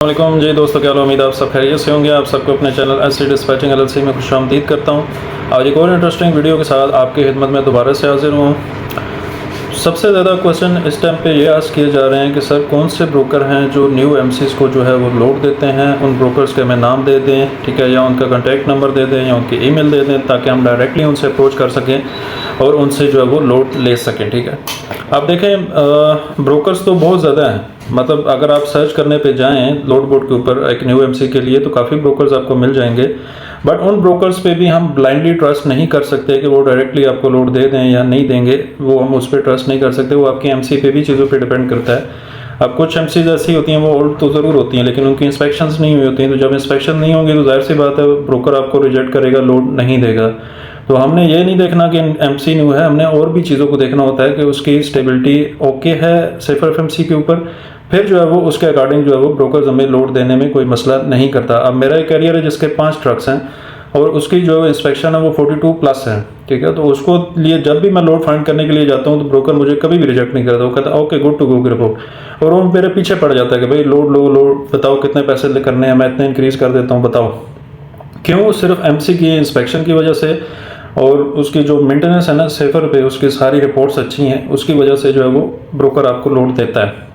वालेकुम जी दोस्तों, क्या हाल, उम्मीद आप सब खैरियत से होंगे। आप सबको अपने चैनल एससी डिस्पैचिंग एलएलसी में खुशामदीद करता हूं। आज एक और इंटरेस्टिंग वीडियो के साथ आपकी खिदमत में दोबारा से हाजिर हूं। सबसे ज़्यादा क्वेश्चन इस टाइम पे ये आस्क किए जा रहे हैं कि सर कौन से ब्रोकर हैं जो न्यू एमसीज़ को जो है वो लोड देते हैं। उन ब्रोकर्स के हमें नाम दे दें, ठीक है, या उनका कॉन्टैक्ट नंबर दे दें या उनकी ईमेल दे दें ताकि हम डायरेक्टली उनसे अप्रोच कर सकें और उनसे जो है वो लोड ले सकें। ठीक है, आप देखें ब्रोकर्स तो बहुत ज़्यादा हैं। मतलब अगर आप सर्च करने पे जाएं लोड बोर्ड के ऊपर एक न्यू एमसी के लिए तो काफ़ी ब्रोकर्स आपको मिल जाएंगे। बट उन ब्रोकर्स पे भी हम ब्लाइंडली ट्रस्ट नहीं कर सकते कि वो डायरेक्टली आपको लोड दे दें या नहीं देंगे। वो हम उस पर ट्रस्ट नहीं कर सकते। वो आपकी एमसी पे भी चीज़ों पे डिपेंड करता है। अब कुछ एमसीज ऐसी होती हैं वो ओल्ड तो ज़रूर होती हैं लेकिन उनकी इंस्पेक्शंस नहीं हुई होती हैं। तो जब इंस्पेक्शन नहीं होंगी तो जाहिर सी बात है ब्रोकर आपको रिजेक्ट करेगा, लोड नहीं देगा। तो हमने ये नहीं देखना कि एमसी न्यू है, हमने और भी चीज़ों को देखना होता है कि उसकी स्टेबिलिटी ओके है सिर्फ एमसी के ऊपर। फिर जो है वो उसके अकॉर्डिंग जो है वो ब्रोकर्स हमें लोड देने में कोई मसला नहीं करता। अब मेरा एक कैरियर है जिसके 5 ट्रक्स हैं और उसकी जो इंस्पेक्शन है वो 42 प्लस है। ठीक है, तो उसको लिए जब भी मैं लोड फाइंड करने के लिए जाता हूँ तो ब्रोकर मुझे कभी भी रिजेक्ट नहीं करता। वो कहता है okay good to go report, और वो मेरे पीछे पड़ जाता है कि भाई लोड लो, लोड बताओ कितने पैसे करने हैं, मैं इतने इंक्रीज़ कर देता हूँ, बताओ क्यों। सिर्फ एमसी की इंस्पेक्शन की वजह से और उसकी जो मेंटेनेंस है ना सेफर पे, उसकी सारी रिपोर्ट्स अच्छी हैं, उसकी वजह से जो है वो ब्रोकर आपको लोड देता है।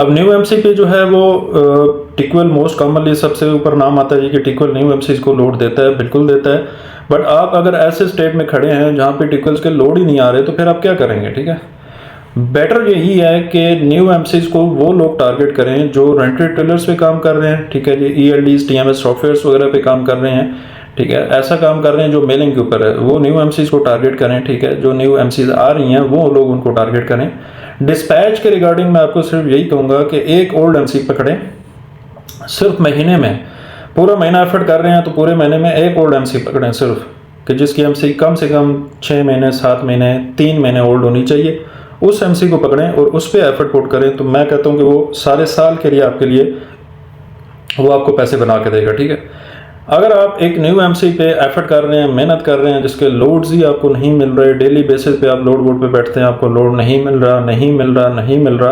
अब न्यू एमसी पे जो है वो टिकवेल मोस्ट कॉमनली सबसे ऊपर नाम आता है कि टिकवेल न्यू एमसी को लोड देता है, बिल्कुल देता है। बट आप अगर ऐसे स्टेट में खड़े हैं जहाँ पे टिकवेल्स के लोड ही नहीं आ रहे तो फिर आप क्या करेंगे। ठीक है, बेटर यही है कि न्यू एमसीज को वो लोग टारगेट करें जो रेंटेड ट्रेलर्स पे काम कर रहे हैं। ठीक है जी, ईएलडीज टीएमएस सॉफ्टवेयर्स वगैरह पे काम कर रहे हैं। ठीक है, ऐसा काम कर रहे हैं जो मेलिंग के ऊपर है, वो न्यू एमसीज को टारगेट करें। ठीक है, जो न्यू एमसीज आ रही हैं वो लोग उनको टारगेट करें। डिस्पैच के रिगार्डिंग मैं आपको सिर्फ यही कहूँगा कि एक ओल्ड एमसी पकड़ें, सिर्फ महीने में पूरा महीना एफर्ट कर रहे हैं तो पूरे महीने में एक ओल्ड एमसी पकड़ें सिर्फ, कि जिसकी एमसी कम से कम 6 महीने 7 महीने 3 महीने ओल्ड होनी चाहिए। उस एमसी को पकड़ें और उस पर एफर्ट पुट करें तो मैं कहता हूँ कि वो सारे साल के लिए आपके लिए वो आपको पैसे बना के देगा। ठीक है, अगर आप एक न्यू एमसी पे एफर्ट कर रहे हैं, मेहनत कर रहे हैं, जिसके लोड्स ही आपको नहीं मिल रहे, डेली बेसिस पे आप लोड बोर्ड पे बैठते हैं, आपको लोड नहीं मिल रहा,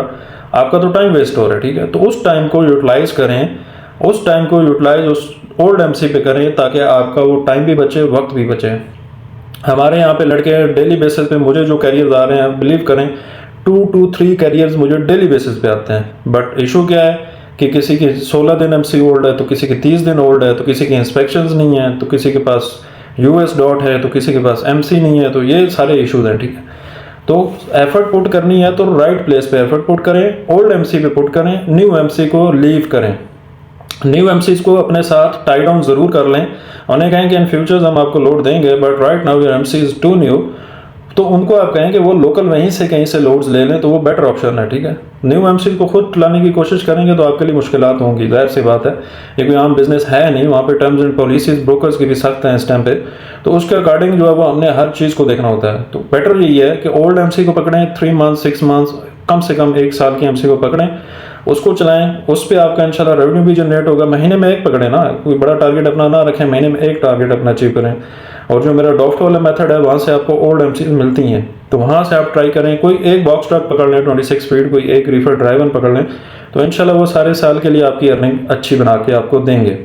आपका तो टाइम वेस्ट हो रहा है। ठीक है, तो उस टाइम को यूटिलाइज करें, उस टाइम को यूटिलाइज उस ओल्ड एमसी पे करें ताकि आपका वो टाइम भी बचे, वक्त भी बचे। हमारे यहाँ पे लड़के डेली बेसिस पे मुझे जो कैरियर्स आ रहे हैं, बिलीव करें 2 to 3 कैरियर्स मुझे डेली बेसिस पे आते हैं। बट इशू क्या है कि किसी की 16 दिन एमसी ओल्ड है तो किसी की 30 दिन ओल्ड है, तो किसी की इंस्पेक्शंस नहीं है, तो किसी के पास यूएस डॉट है, तो किसी के पास एमसी नहीं है। तो ये सारे इश्यूज हैं। ठीक है, तो एफर्ट पुट करनी है तो राइट प्लेस पे एफर्ट पुट करें, ओल्ड एमसी पे पुट करें, न्यू एमसी को लीव करें। न्यू एमसीज को अपने साथ टाई डाउन जरूर कर लें। उन्हें कहें कि इन फ्यूचर्स हम आपको लोड देंगे but right now your MC is too new, तो उनको आप कहें कि वो लोकल वहीं से कहीं से लोड्स ले लें, तो वो बेटर ऑप्शन है। ठीक है, न्यू एमसी को खुद लाने की कोशिश करेंगे तो आपके लिए मुश्किलात होंगी, जाहिर सी बात है। ये कोई आम बिजनेस है नहीं, वहाँ पे टर्म्स एंड पॉलिसीज ब्रोकर्स की भी सख्त हैं इस टाइम पे, तो उसके अकॉर्डिंग जो है वो हमने हर चीज़ को देखना होता है। तो बेटर यही है कि ओल्ड एमसी को पकड़ें, 3 months 6 months कम से कम 1 साल की एमसी को पकड़ें, उसको चलाएं, उस पर आपका इंशाल्लाह रेवेन्यू भी जनरेट होगा। महीने में एक पकड़े ना, कोई बड़ा टारगेट अपना ना रखें, महीने में एक टारगेट अपना अचीव करें। और जो मेरा डॉफ्ट वाला मेथड है वहाँ से आपको ओल्ड एमसी मिलती हैं, तो वहाँ से आप ट्राई करें। कोई एक बॉक्स ट्रक पकड़ लें 26 फीट, कोई एक रीफर ड्राइवर पकड़ लें, तो इंशाल्लाह वो सारे साल के लिए आपकी अर्निंग अच्छी बना के आपको देंगे।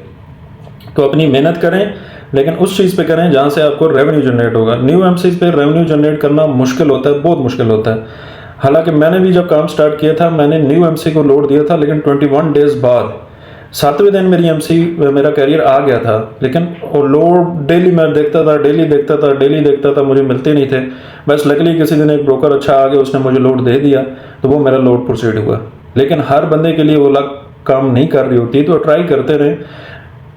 तो अपनी मेहनत करें लेकिन उस चीज़ पे करें जहाँ से आपको रेवेन्यू जनरेट होगा। न्यू एमसी पे रेवेन्यू जनरेट करना मुश्किल होता है, बहुत मुश्किल होता है। हालांकि मैंने भी जब काम स्टार्ट किया था मैंने न्यू एमसी को लोड दिया था, लेकिन 21 डेज बाद 7वें दिन मेरी एमसी मेरा कैरियर आ गया था, लेकिन वो लोड डेली मैं देखता था, मुझे मिलते नहीं थे। बस लकीली किसी दिन एक ब्रोकर अच्छा आ गया, उसने मुझे लोड दे दिया तो वो मेरा लोड प्रोसीड हुआ। लेकिन हर बंदे के लिए वो लक काम नहीं कर रही होती, तो ट्राई करते रहें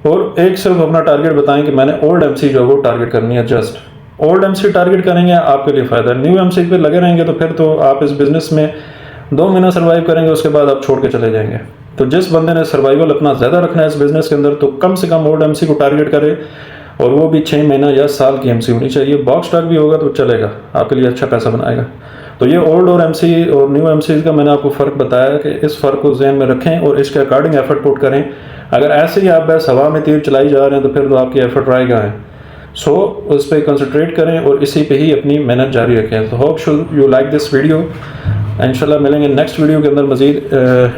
और एक सिर्फ अपना टारगेट बताएं कि मैंने ओल्ड एमसी जो है वो टारगेट करनी है। जस्ट ओल्ड एमसी टारगेट करेंगे आपके लिए फ़ायदा है। न्यू एमसी पे लगे रहेंगे तो फिर तो आप इस बिज़नेस में 2 महीना सर्वाइव करेंगे, उसके बाद आप छोड़ के चले जाएंगे। तो जिस बंदे ने सर्वाइवल अपना ज़्यादा रखना है इस बिज़नेस के अंदर तो कम से कम ओल्ड एमसी को टारगेट करे, और वो भी 6 महीना या साल की एमसी होनी चाहिए। बॉक्स ट्रक भी होगा तो चलेगा, आपके लिए अच्छा पैसा बनाएगा। तो ये ओल्ड और एमसी और न्यू एमसी का मैंने आपको फ़र्क बताया कि इस फ़र्क को जहन में रखें और इसके अकॉर्डिंग एफर्ट पुट करें। अगर ऐसे ही आप बस हवा में तीर चलाई जा रहे हैं तो फिर तो आपकी एफर्ट रहेगा है। सो उस पर कंसंट्रेट करें और इसी पे ही अपनी मेहनत जारी रखें। तो hope you like this video. इंशाल्लाह मिलेंगे नेक्स्ट वीडियो के अंदर मज़ीद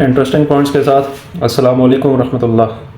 इंटरेस्टिंग पॉइंट्स के साथ। अस्सलामु अलैकुम रहमतुल्लाह।